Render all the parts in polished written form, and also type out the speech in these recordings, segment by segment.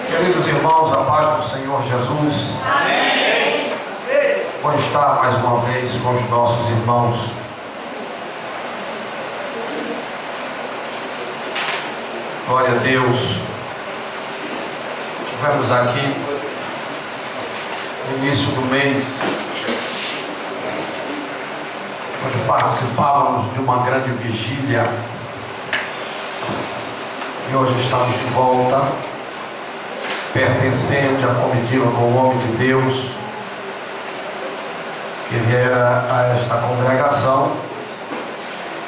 Queridos irmãos, a paz do Senhor Jesus. Amém. Bom estar mais uma vez com os nossos irmãos. Glória a Deus. Estivemos aqui no início do mês, onde participávamos de uma grande vigília, e hoje estamos de volta, pertencente à comitiva com o homem de Deus que viera a esta congregação.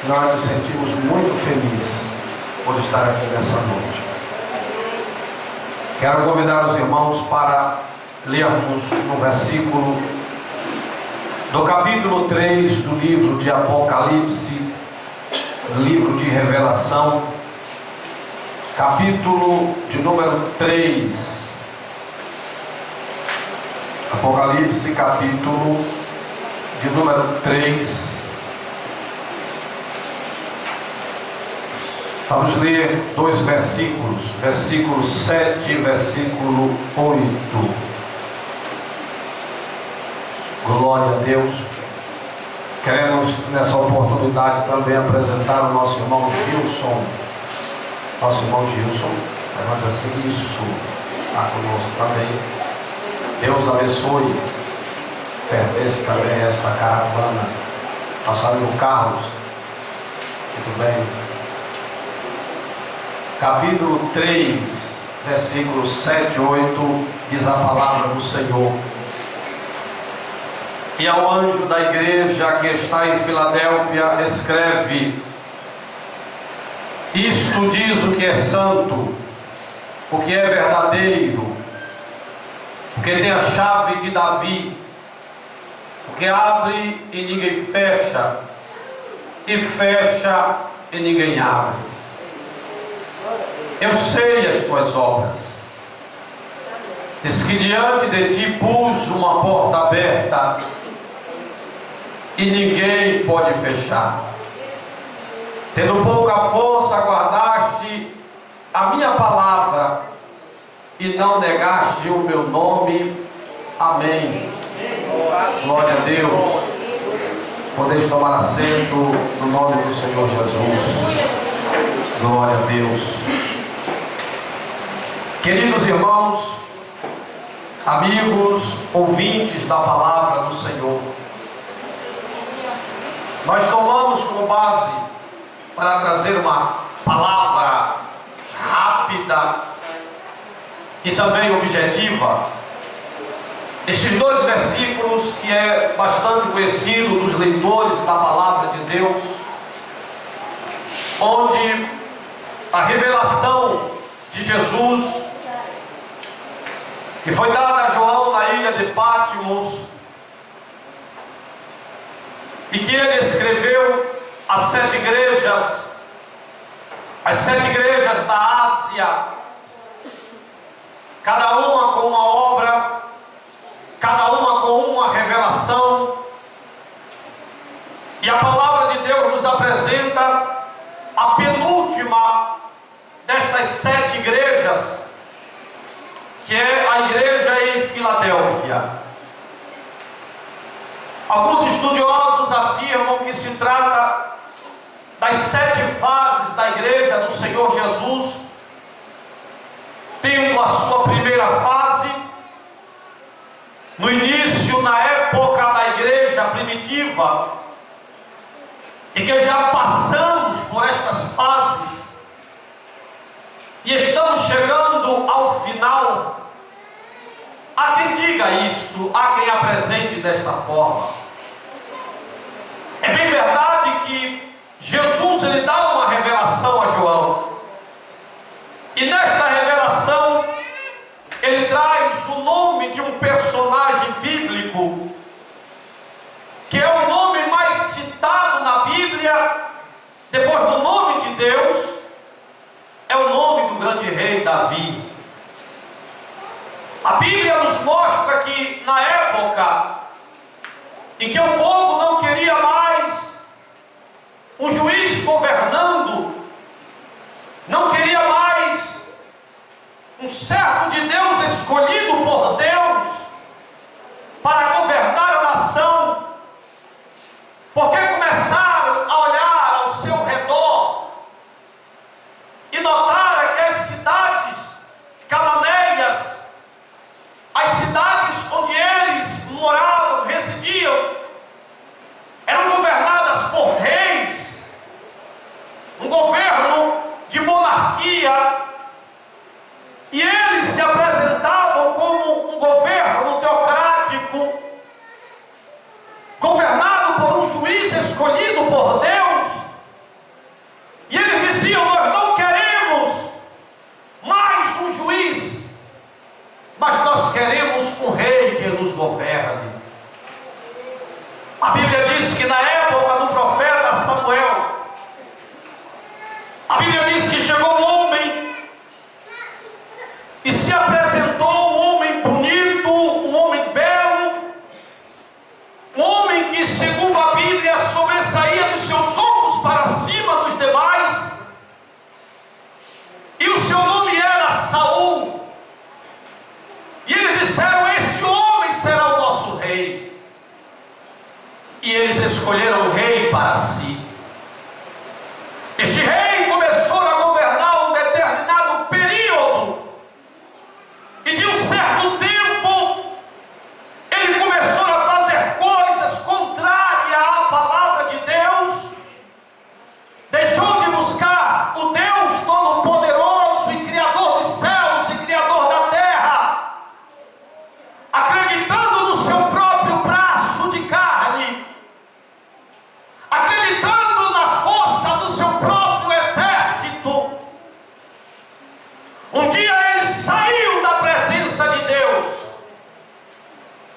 Nós nos sentimos muito felizes por estar aqui nessa noite. Quero convidar os irmãos para lermos no versículo do capítulo 3 do livro de Apocalipse, livro de Revelação, capítulo de número 3. Apocalipse, capítulo de número 3. Vamos ler dois versículos, versículo 7 e versículo 8. Glória a Deus. Queremos nessa oportunidade também apresentar o nosso irmão Gilson. Nosso irmão Gilson, levante assim, isso, está conosco também. Deus abençoe. Pertence também a esta caravana. Nosso amigo Carlos, tudo bem? Capítulo 3, versículos 7 e 8, diz a palavra do Senhor. E ao anjo da igreja que está em Filadélfia escreve: isto diz o que é santo, o que é verdadeiro, o que tem a chave de Davi, o que abre e ninguém fecha, e fecha e ninguém abre. Eu sei as tuas obras. Diz que diante de ti pus uma porta aberta e ninguém pode fechar. Tendo pouca força, guardaste a minha palavra e não negaste o meu nome. Amém. Glória a Deus. Podeis tomar assento no nome do Senhor Jesus. Glória a Deus. Queridos irmãos, amigos, ouvintes da palavra do Senhor, nós tomamos como base para trazer uma palavra rápida e também objetiva estes dois versículos que é bastante conhecido dos leitores da palavra de Deus, onde a revelação de Jesus que foi dada a João na ilha de Patmos e que ele escreveu as 7 igrejas, as 7 igrejas da Ásia, cada uma com uma obra, cada uma com uma revelação. E a palavra de Deus nos apresenta a penúltima destas 7 igrejas, que é a igreja em Filadélfia. Alguns estudiosos afirmam que se trata das 7 fases da igreja do Senhor Jesus, tendo a sua primeira fase no início, na época da igreja primitiva, e que já passamos por estas fases e estamos chegando ao final. Há quem diga isto, há quem apresente desta forma. É bem verdade que Jesus ele dá uma revelação a João, e nesta revelação ele traz o nome de um personagem bíblico que é o nome mais citado na Bíblia, depois do nome de Deus, é o nome do grande rei Davi. A Bíblia nos mostra que na época em que o povo não queria mais um juiz governando, não queria mais um servo de Deus escolhido por Deus para governar a nação, porque começaram a olhar ao seu redor e notaram que as cidades cananeias, as cidades onde eles moravam, residiam, eram governadas por reis, um governo de monarquia, e eles se apresentavam como um governo teocrático, governado por um juiz escolhido por Deus. E eles diziam: nós não queremos mais um juiz, mas nós queremos um rei que nos governe. A Bíblia diz que na época do profeta Samuel, a Bíblia diz que chegou um homem e se apresentou, um homem bonito, um homem belo, um homem que, segundo a Bíblia, sobressaía dos seus ombros para cima dos demais, e o seu nome era Saul. E eles disseram: este homem será o nosso rei. E eles escolheram o rei para si. Este rei começou a governar um determinado período, e de um certo tempo ele começou a fazer coisas contrárias à palavra de Deus, deixou de buscar o Deus Todo-Poderoso e Criador dos céus e Criador da terra, acreditando no seu próprio braço de carne, acreditando na força do seu próprio exército. Um dia ele saiu da presença de Deus,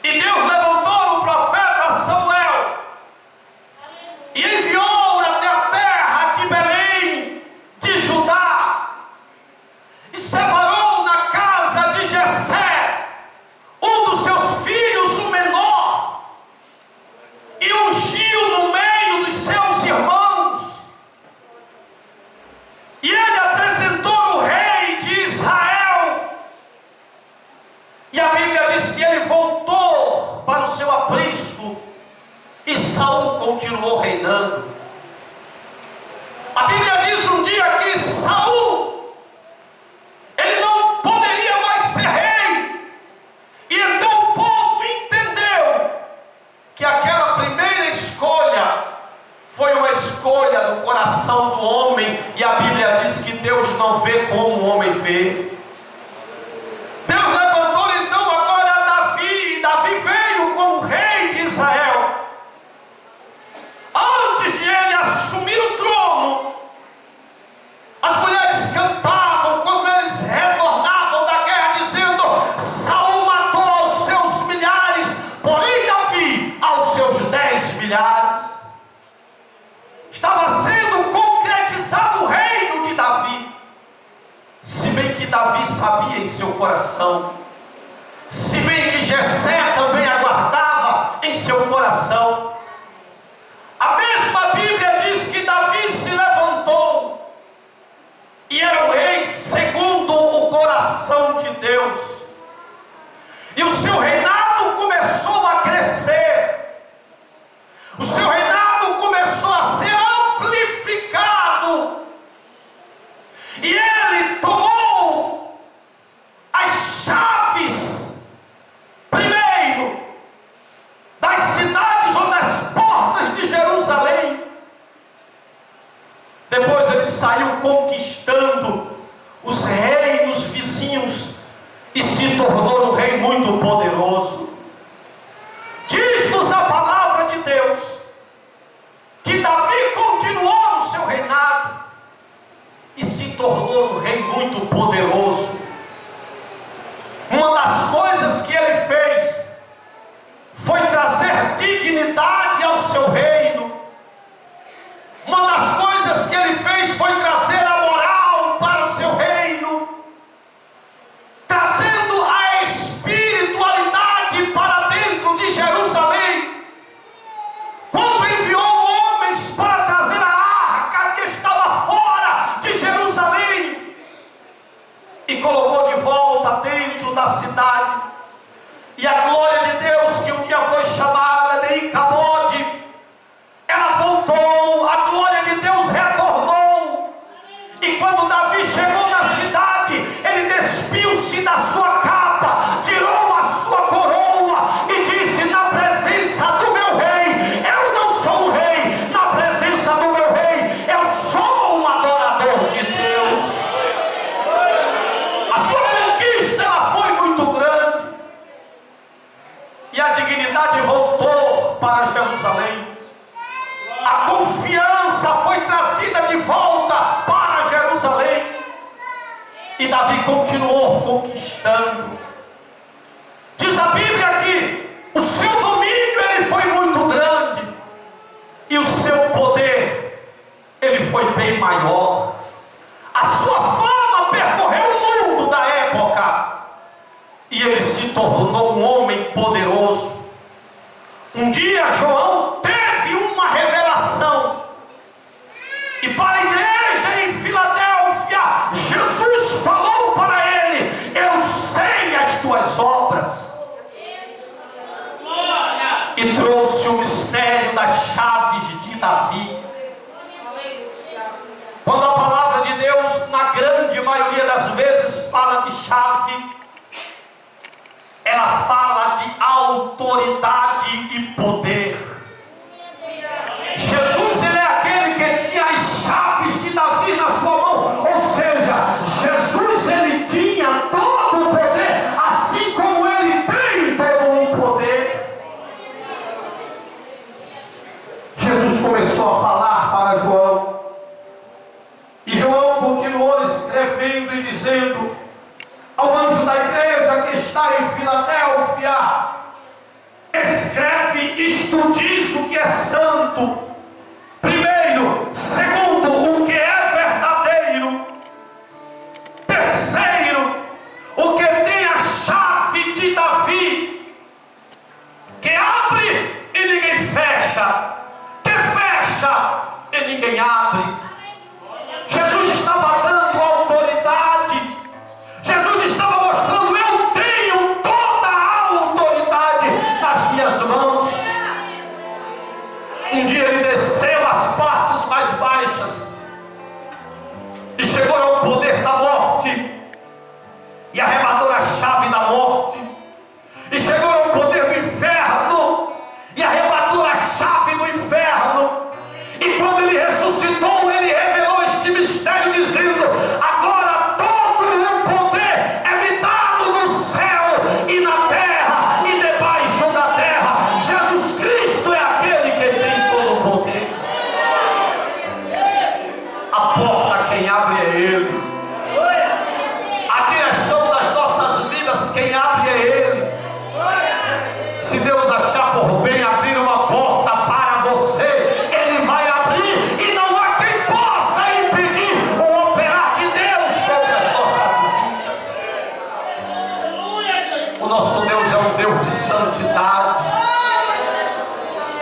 e Deus levantou o profeta Samuel e enviou até a terra de Belém, de Judá, e separou na casa de Jessé um dos seus filhos, o menor, e ungiu no meio dos seus irmãos, e ele apresentou o rei de Israel. E a Bíblia diz que ele voltou para o seu aprisco, e Saul continuou reinando. A Bíblia diz um dia que Saul, ele não poderia mais ser rei, e então o povo entendeu que aquela primeira escolha foi uma escolha do coração do homem, e a Bíblia diz que Deus não vê como o homem vê. Deus levantou então agora Davi, e Davi veio como rei de Israel. Antes de ele assumir o trono, as mulheres cantavam quando eles retornavam da guerra, dizendo: Saul matou aos seus milhares, porém Davi aos seus 10 milhares. Estava sendo concretizado o reino de Davi. Se bem que Davi sabia em seu coração, se bem que Jessé também aguardava em seu coração. A mesma Bíblia diz que Davi se levantou e era o rei segundo o coração de Deus, e o seu reinado começou a crescer, o seu reinado começou a ser amplificado, e ele tomou as chaves, primeiro, das cidades ou das portas de Jerusalém. Depois ele saiu conquistando os reinos vizinhos e se tornou um rei muito poderoso. Diz-nos a palavra de Deus que Davi continuou no seu reinado e se tornou um rei muito poderoso. Uma das coisas que ele fez foi trazer dignidade ao seu reino. Uma das coisas que ele fez foi trazer a moral para o seu reino, trazendo a espiritualidade despiu-se da sua capa, tirou a sua coroa e disse: na presença do meu rei, eu não sou um rei, na presença do meu rei, eu sou um adorador de Deus. A sua conquista, ela foi muito grande, e a dignidade voltou para Jerusalém. A confiança foi trazida de volta para Jerusalém. E Davi continuou conquistando. Diz a Bíblia que o seu domínio, ele foi muito grande, e o seu poder, ele foi bem maior. A sua fama percorreu o mundo da época, e ele se tornou um homem poderoso. Um dia João teve uma revelação, e para a igreja em Filadélfia, Jesus falou para ele: eu sei as tuas obras. E trouxe o mistério das chaves de Davi. Quando a palavra de Deus, na grande maioria das vezes, fala de chave, ela fala de autoridade e poder. Jesus, ele é aquele que tinha as chaves de Davi na sua mão. Ou seja, Jesus, ele tinha todo o poder, assim como ele tem todo o poder. Jesus começou a falar para João, e João continuou escrevendo e dizendo ao anjo da igreja que está em Filadélfia: escreve, isto diz o que é santo. Primeiro. Segundo, o que é verdadeiro. Terceiro, o que tem a chave de Davi, que abre e ninguém fecha, que fecha e ninguém abre. Jesus estava dando autoridade. Jesus estava mostrando: eu tenho toda a autoridade nas minhas mãos. Um dia ele desceu às partes mais baixas e chegou ao poder da morte, e arrebatou a chave da morte, e chegou ao poder do inferno e arrebatou a chave do inferno. E quando ele ressuscitou, ele revelou este mistério dizendo: agora todo o poder é me dado no céu e na terra e debaixo da terra. Jesus Cristo é aquele que tem todo o poder. A porta quem abre é Ele. A direção das nossas vidas quem abre é Ele. Se Deus achar por bem abrir uma porta para você, Ele vai abrir, e não há quem possa impedir o operar de Deus sobre as nossas vidas. O nosso Deus é um Deus de santidade.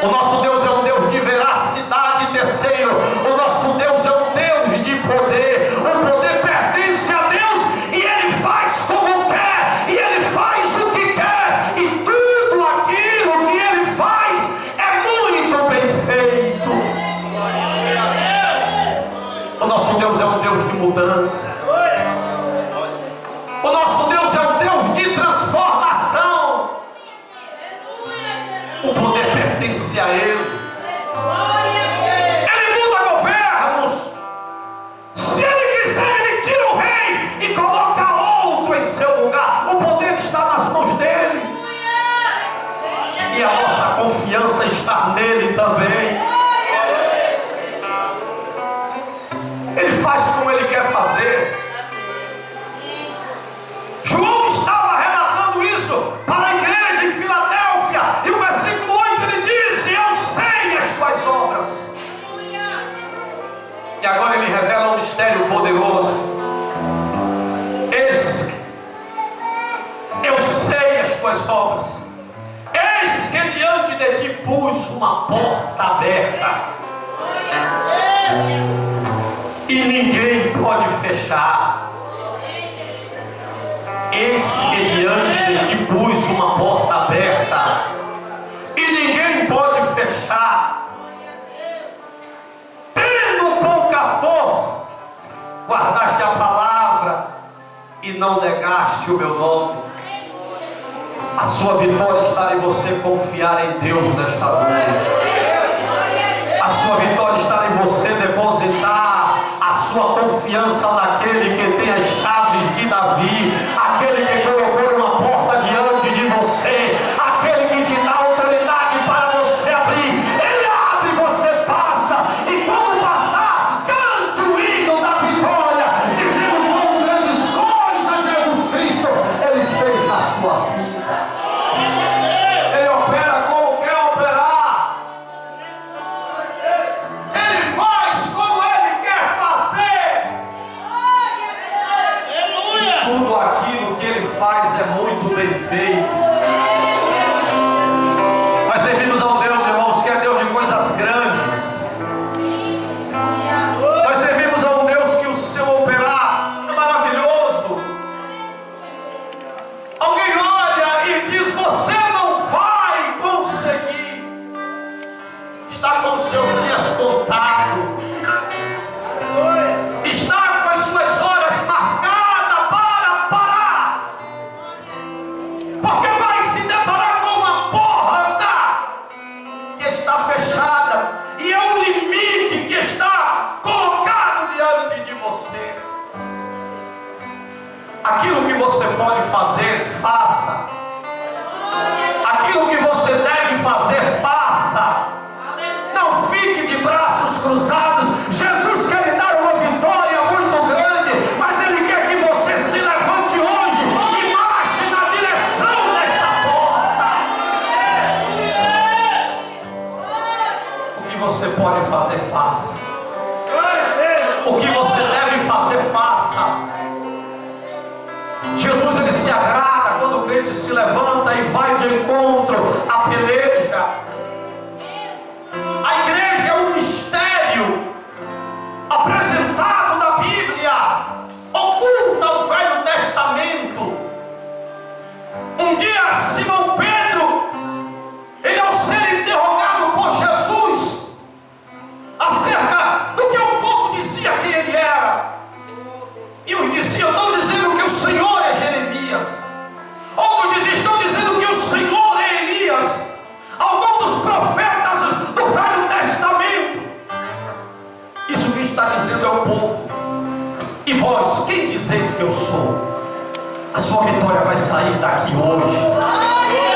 O nosso Deus é um Deus de veracidade. Terceiro, o nosso Deus é um Deus de poder. O poder pertence a Deus, e Ele faz como quer, e Ele faz o que quer, e tudo aquilo que Ele faz é muito bem feito. O nosso Deus é um Deus de mudança. O nosso Deus é um Deus de transformação. O poder pertence a Ele. Ele muda governos. Se Ele quiser, Ele tira o rei e coloca outro em seu lugar. O poder está nas mãos dEle, e a nossa confiança está nele também. Ele faz como Ele quer fazer. João estava relatando isso para a igreja em Filadélfia, e o versículo 8 ele disse: eu sei as tuas obras. E agora ele revela um mistério poderoso. Eu sei as tuas obras. Eis que diante de ti pus uma porta aberta, e ninguém pode fechar. Eis que diante de ti pus uma porta aberta, e ninguém pode fechar. Tendo pouca força, guardaste a palavra e não negaste o meu nome. A sua vitória está em você confiar em Deus nesta noite. A sua vitória está em você depositar a sua confiança naquele que tem as chaves de Davi, aquele que colocou uma porta diante de você, aquele que te dá autoridade para você abrir. Ele abre, você passa, e quando passar, cante o hino da vitória, dizendo quão grandes coisas Jesus Cristo Ele fez na sua vida. Ele opera como quer operar. Ele faz como Ele quer fazer. Tudo aquilo que Ele faz é muito bem feito. Nós servimos a um Deus, irmãos, que é Deus de coisas grandes. Nós servimos a um Deus que o seu operar é maravilhoso. Alguém olha e diz: você não vai conseguir. Está com os seus dias contados. Está com as suas horas marcadas para parar. Porque vai se deparar com uma porta que está fechada. E é o limite que está colocado diante de você. Aquilo que você pode fazer, faça. Aquilo que você deve fazer, faça. Não fique de braços cruzados. Jesus quer lhe dar uma vitória muito grande, mas Ele quer que você se levante hoje e marche na direção desta porta. O que você pode fazer, faça. O que você deve fazer, faça. Jesus, Ele se agrada quando o crente se levanta e vai de encontro à peleja. A igreja é um mistério apresentado na Bíblia, oculta ao Velho Testamento. Um dia Simão Pedro, ele ao ser interrogado por Jesus acerca do que o povo dizia que ele era, e os diziam: estão dizendo que o Senhor é Jeremias. Outros diziam: estão dizendo que o Senhor é Elias. Alguns dos profetas do Velho Testamento. Isso que está dizendo é o povo. E vós, quem dizeis que eu sou? A sua vitória vai sair daqui hoje.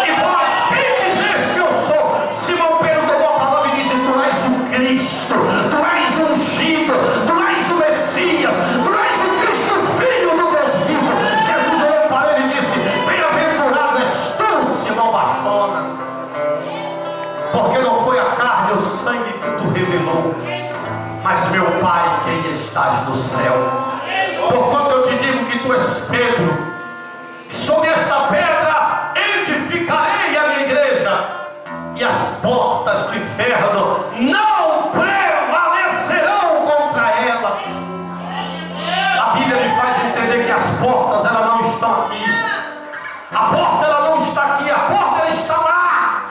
E vós, quem dizeis que eu sou? Simão Pedro tomou a palavra e disse: tu és o Cristo, tu és o ungido, tu és o Messias, tu és o Cristo, Filho do Deus vivo. Jesus olhou para ele e disse: bem-aventurado és tu, Simão Barjonas, porque não foi a carne e o sangue que tu revelou, mas meu Pai, quem estás no céu. Porquanto eu te digo que tu és Pedro, e sobre esta pedra edificarei a minha igreja, e as portas do inferno não prevalecerão contra ela. A Bíblia me faz entender que as portas, elas não estão aqui. A porta, ela não está aqui, a porta, ela está lá.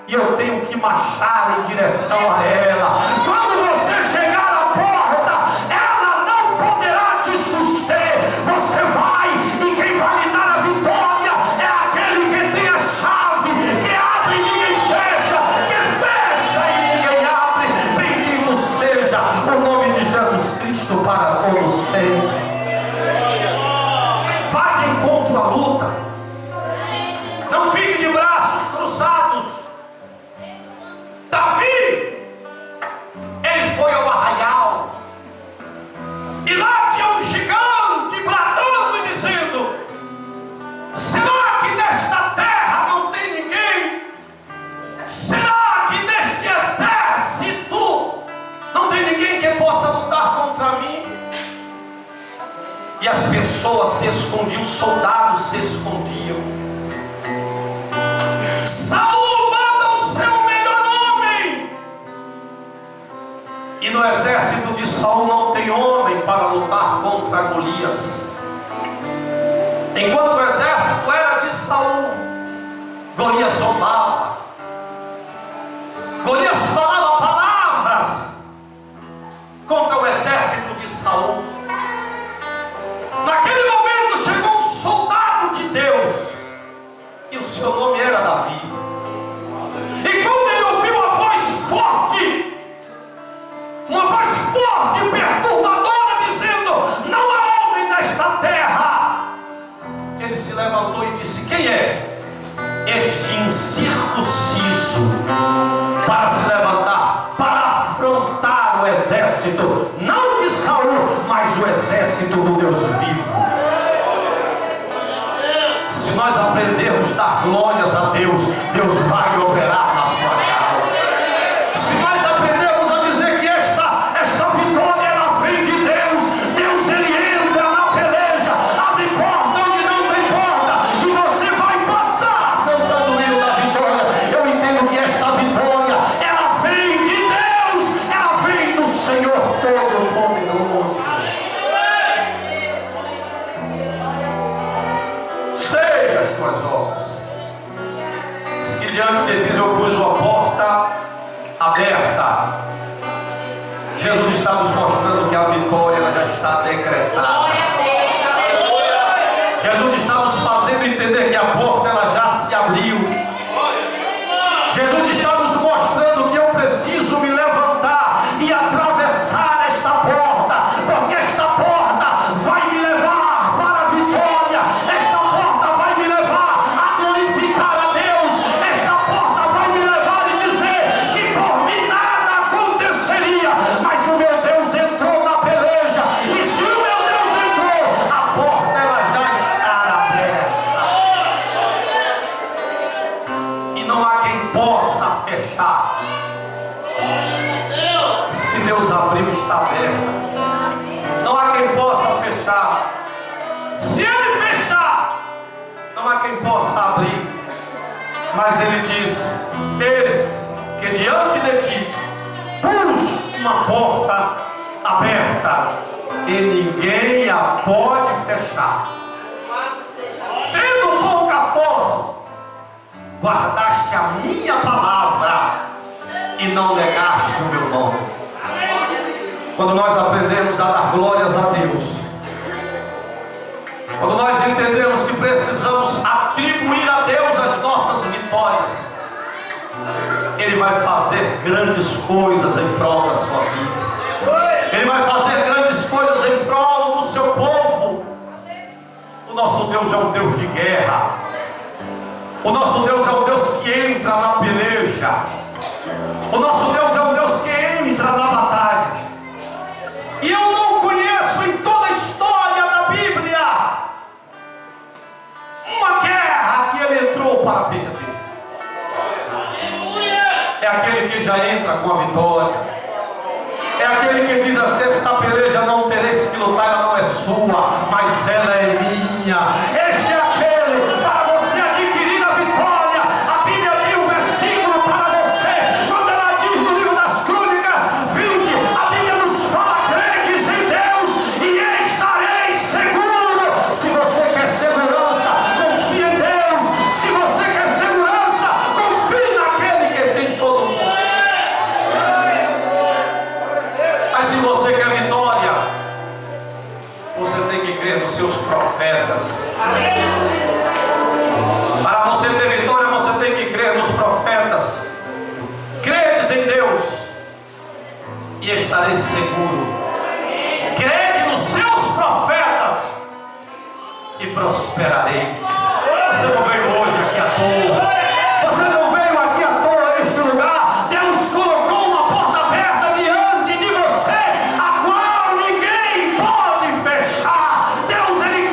E eu tenho que marchar em direção a ela. Quando você chegar à porta, ela não poderá te suster. Você vai, e quem vai lhe dar a vitória é aquele que tem a chave, que abre e ninguém fecha, que fecha e ninguém abre. Bendito seja o nome de Jesus Cristo para todos sempre. Vá de encontro à luta. Não fique de braços cruzados. Davi, ele foi ao arraial, e lá tinha um gigante bradando e dizendo: será que nesta terra não tem ninguém? Será que neste exército não tem ninguém que possa lutar contra mim? E as pessoas se escondiam, os soldados se escondiam. Saul manda o seu melhor homem, e no exército de Saul não tem homem para lutar contra Golias. Enquanto o exército era de Saul, Golias zombava, Golias falava palavras contra o exército de Saul. Naquele momento chegou um se levantou e disse: quem é este incircunciso para se levantar, para afrontar o exército, não de Saul, mas o exército do Deus vivo? Se nós aprendermos a dar glórias a Deus, Deus vai operar na sua casa. Se nós aprendermos a dizer que esta vitória ela vem de Deus, Deus ele entra na peleja, abre porta onde não tem porta, e você vai passar cantando o hino da vitória. Eu entendo que esta vitória ela vem de Deus, ela vem do Senhor Todo-Poderoso. Sei as tuas obras. Diz que diante de ti eu pus uma porta aberta. Jesus está nos mostrando que a vitória ela já está decretada. Jesus está nos fazendo entender que a porta ela já se abriu. Jesus está nos mostrando que eu preciso me levantar e atravessar esta porta, porque esta porta vai me levar para a vitória. Esta porta vai me levar a glorificar a Deus. Esta porta vai me levar a dizer que por mim nada aconteceria, mas o meu Deus entrou na peleja, e se o meu Deus entrou, a porta ela já está aberta e não há quem possa fechar. Se Deus abriu, está aberta, não há quem possa fechar. Se Ele fechar, não há quem possa abrir. Mas Ele diz: eis que diante de ti pus uma porta aberta e ninguém a pode fechar. Tendo pouca força, guardaste a minha palavra e não negaste o meu nome. Quando nós aprendemos a dar glórias a Deus, quando nós entendemos que precisamos atribuir a Deus as nossas vitórias, Ele vai fazer grandes coisas em prol da sua vida. Ele vai fazer grandes coisas em prol do seu povo. O nosso Deus é um Deus de guerra. O nosso Deus é um Deus que entra na peleja. O nosso Deus é um Deus que entra na batalha. E eu não conheço em toda a história da Bíblia uma guerra que Ele entrou para perder. É aquele que já entra com a vitória. É aquele que diz assim: esta peleja não tereis que lutar, ela não é sua, mas ela é minha. Este é aquele para você adquirir a vitória. A Bíblia tem um versículo para você, quando ela diz no livro das Crônicas 20, a Bíblia nos fala: credes em Deus e estareis seguro. Se você quer segurança, confie em Deus. Se você quer segurança, confie naquele que tem todo o poder. Mas se você quer vitória, você tem que crer nos seus profetas. Para você ter vitória, você tem que crer nos profetas. Credes em Deus e estareis seguro. Crede nos seus profetas e prosperareis. Você não veio hoje aqui à toa. Você não veio aqui à toa neste lugar. Deus colocou uma porta aberta diante de você, a qual ninguém pode fechar. Deus ele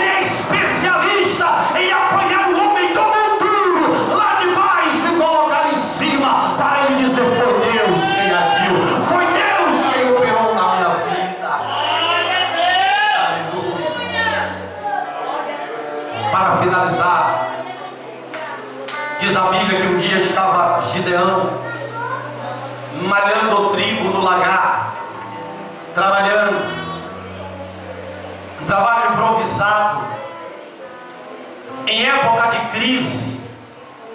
é especialista em apanhar o homem do monturo lá de baixo e colocar em cima, para ele dizer: foi Deus quem agiu, foi Deus quem operou na minha vida. Aleluia. Para finalizar, diz a Bíblia que um dia estava Gideão malhando o trigo no lagar, trabalhando, um trabalho improvisado, em época de crise,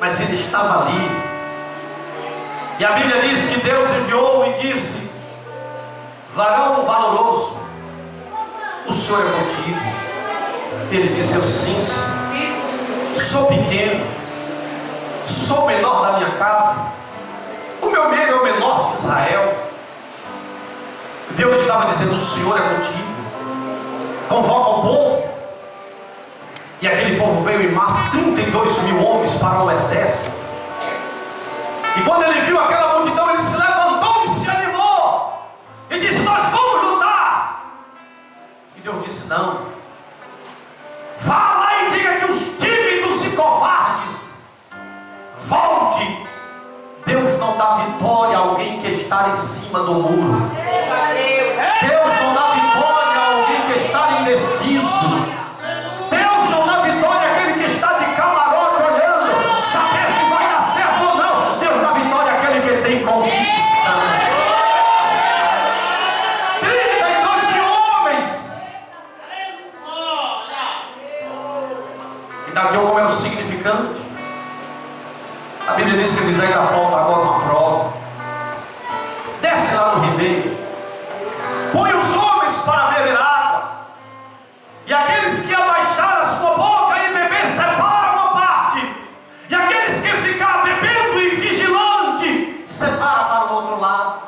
mas ele estava ali. E a Bíblia diz que Deus enviou e disse: varão valoroso, o Senhor é contigo. Ele disse: eu sim, Senhor. Sou pequeno, sou o menor da minha casa, o meu meio é o menor de Israel. Deus estava dizendo: o Senhor é contigo. Convoca o povo. E aquele povo veio em massa, 32 mil homens para o exército. E quando ele viu aquela multidão, ele se levantou e se animou. E disse: nós vamos lutar. E Deus disse: não. Vá lá e diga que os tímidos e covardes volte. Deus não dá vitória a alguém que está em cima do muro. Deus não dá vitória a alguém que está indeciso. Deus não dá vitória àquele que está de camarote olhando, saber se vai dar certo ou não. Deus dá vitória àquele que tem convicção. 32 mil homens. E daqui como era o significante. A Bíblia diz que eles ainda falta agora uma prova. Desce lá no ribeiro, põe os homens para beber água, e aqueles que abaixaram a sua boca e beber separam uma parte, e aqueles que ficar bebendo e vigilante separam para o outro lado.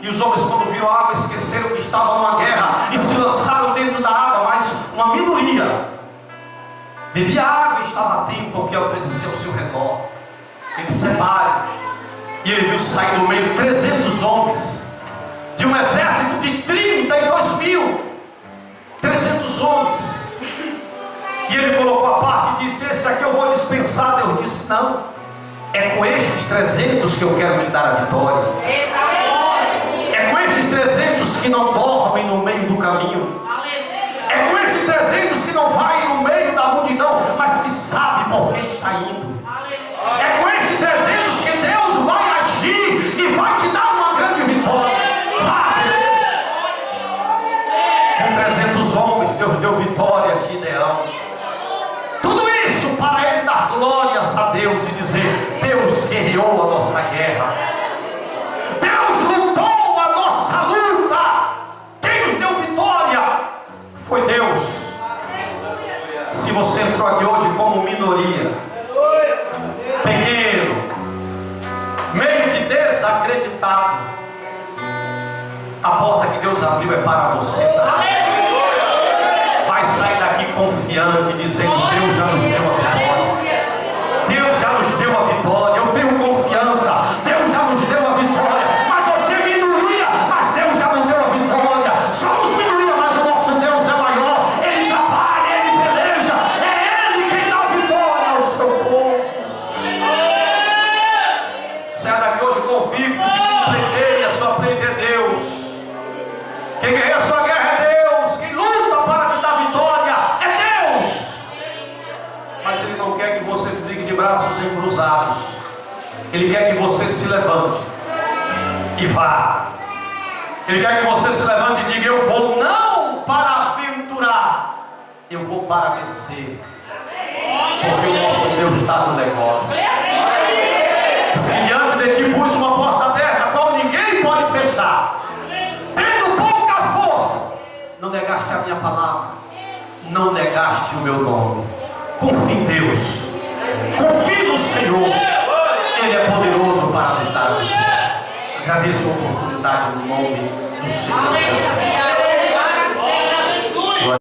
E os homens, quando viram a água, esqueceram que estavam numa guerra e se lançaram dentro da água, mas uma minoria bebia água e estava atento ao que acontecia ao seu redor. Ele separa, e ele viu sair do meio 300 homens de um exército de 32 mil. 300 homens. E ele colocou a parte e disse: esse aqui eu vou dispensar. Deus disse: não, é com estes 300 que eu quero te dar a vitória. É com estes 300 que não dormem no meio do caminho. É com estes 300 que não vai no meio da multidão, mas que sabe por que está indo. É com estes 300 que Deus vai agir e vai te dar uma grande vitória. Com 300 homens, Deus deu vitória a Gideão. Tudo isso para ele dar glórias a Deus e dizer: Deus guerreou a nossa guerra. Deus lutou a nossa luta. Quem nos deu vitória foi Deus. Se você entrou aqui hoje como minoria, pequeno, meio que desacreditado, a porta que Deus abriu é para você também. Vai sair daqui confiante, dizendo: Deus já nos deu a vitória. Deus já nos deu a vitória. Eu tenho confiança. Deus já nos deu a vitória. Mas você é minoria, mas Deus já nos deu a vitória. Somos minoria, mas o nosso Deus é maior. Ele trabalha, Ele peleja. É Ele quem dá a vitória ao seu povo. Saia daqui hoje convicto que quem pleiteia a sua pleita é Deus. Quem ganha a sua guerra é Deus. Quem luta para te dar vitória é Deus. Mas Ele não quer que você fique de braços encruzados. Ele quer que você se levante e vá. Ele quer que você se levante e diga: eu vou não para aventurar, eu vou para vencer. Porque o nosso Deus está no negócio. Se diante de ti pus uma porta aberta, a qual ninguém pode fechar, não negaste a minha palavra, não negaste o meu nome. Confie em Deus, confie no Senhor. Ele é poderoso para nos dar a vitória. Agradeço a oportunidade no nome do Senhor Jesus.